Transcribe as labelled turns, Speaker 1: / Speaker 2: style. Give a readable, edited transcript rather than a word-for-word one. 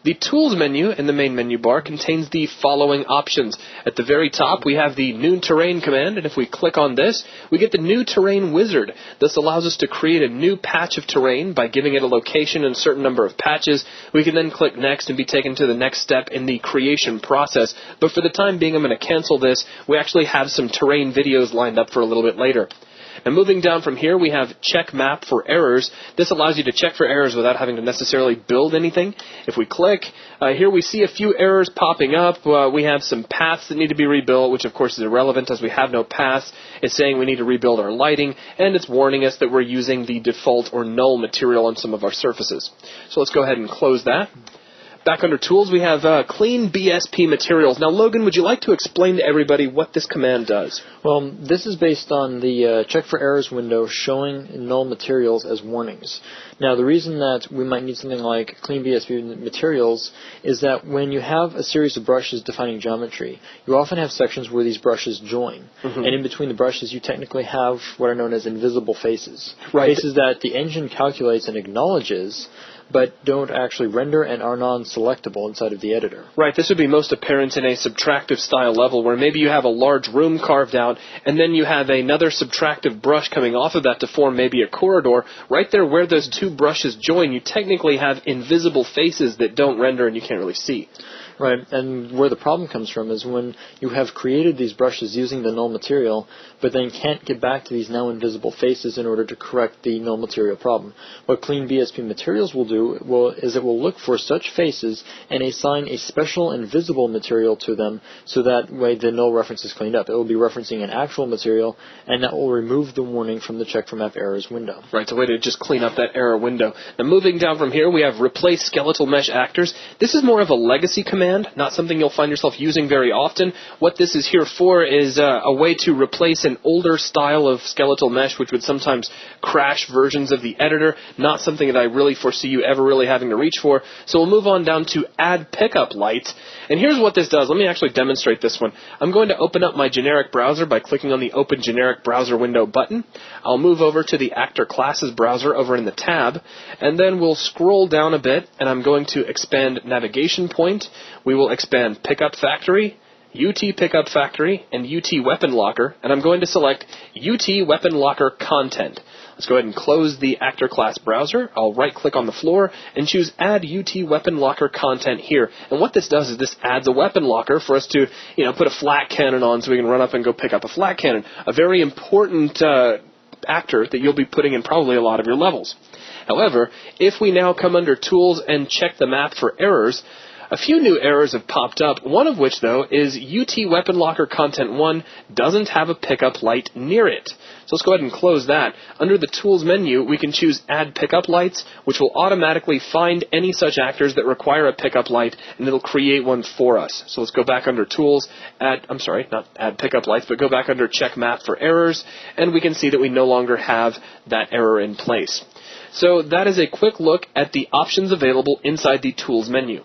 Speaker 1: The Tools menu in the main menu bar contains the following options. At the very top, we have the New Terrain command, and if we click on this, we get the New Terrain Wizard. This allows us to create a new patch of terrain by giving it a location and a certain number of patches. We can then click Next and be taken to the next step in the creation process. But for the time being, I'm going to cancel this. We actually have some terrain videos lined up for a little bit later. And moving down from here, we have Check Map for Errors. This allows you to check for errors without having to necessarily build anything. If we click, here we see a few errors popping up. We have some paths that need to be rebuilt, which of course is irrelevant as we have no paths. It's saying we need to rebuild our lighting, and it's warning us that we're using the default or null material on some of our surfaces. So let's go ahead and close that. Back under Tools, we have Clean BSP Materials. Now, Logan, would you like to explain to everybody what this command does?
Speaker 2: Well, this is based on the Check for Errors window showing null materials as warnings. Now, the reason that we might need something like Clean BSP Materials is that when you have a series of brushes defining geometry, you often have sections where these brushes join. And in between the brushes, you technically have what are known as invisible faces.
Speaker 1: Right.
Speaker 2: Faces that the engine calculates and acknowledges, but don't actually render and are non-selectable inside of the editor.
Speaker 1: Right, this would be most apparent in a subtractive style level where maybe you have a large room carved out and then you have another subtractive brush coming off of that to form maybe a corridor. Right there where those two brushes join, you technically have invisible faces that don't render and you can't really see.
Speaker 2: Right, and where the problem comes from is when you have created these brushes using the null material, but then can't get back to these now invisible faces in order to correct the null material problem. What Clean BSP Materials will do is it will look for such faces and assign a special invisible material to them, so that way the null reference is cleaned up. It will be referencing an actual material, and that will remove the warning from the Check for Map Errors window.
Speaker 1: Right, it's a way to just clean up that error window. Now moving down from here, we have Replace Skeletal Mesh Actors. This is more of a legacy command, not something you'll find yourself using very often. What this is here for is a way to replace an older style of skeletal mesh, which would sometimes crash versions of the editor. Not something that I really foresee you ever really having to reach for. So we'll move on down to Add Pickup Light. And here's what this does. Let me actually demonstrate this one. I'm going to open up my generic browser by clicking on the Open Generic Browser window button. I'll move over to the Actor Classes browser over in the tab, and then we'll scroll down a bit, and I'm going to expand Navigation Point. We will expand Pickup Factory, UT Pickup Factory, and UT Weapon Locker, and I'm going to select UT Weapon Locker Content. Let's go ahead and close the Actor Class browser. I'll right-click on the floor and choose Add UT Weapon Locker Content here. And what this does is this adds a weapon locker for us to, put a flat cannon on so we can run up and go pick up a flat cannon. A very important actor that you'll be putting in probably a lot of your levels. However, if we now come under Tools and check the map for errors, a few new errors have popped up, one of which, though, is UT Weapon Locker Content 1 doesn't have a pickup light near it. So let's go ahead and close that. Under the Tools menu, we can choose Add Pickup Lights, which will automatically find any such actors that require a pickup light, and it'll create one for us. So let's go back under Tools, not Add Pickup Lights, but go back under Check Map for Errors, and we can see that we no longer have that error in place. So that is a quick look at the options available inside the Tools menu.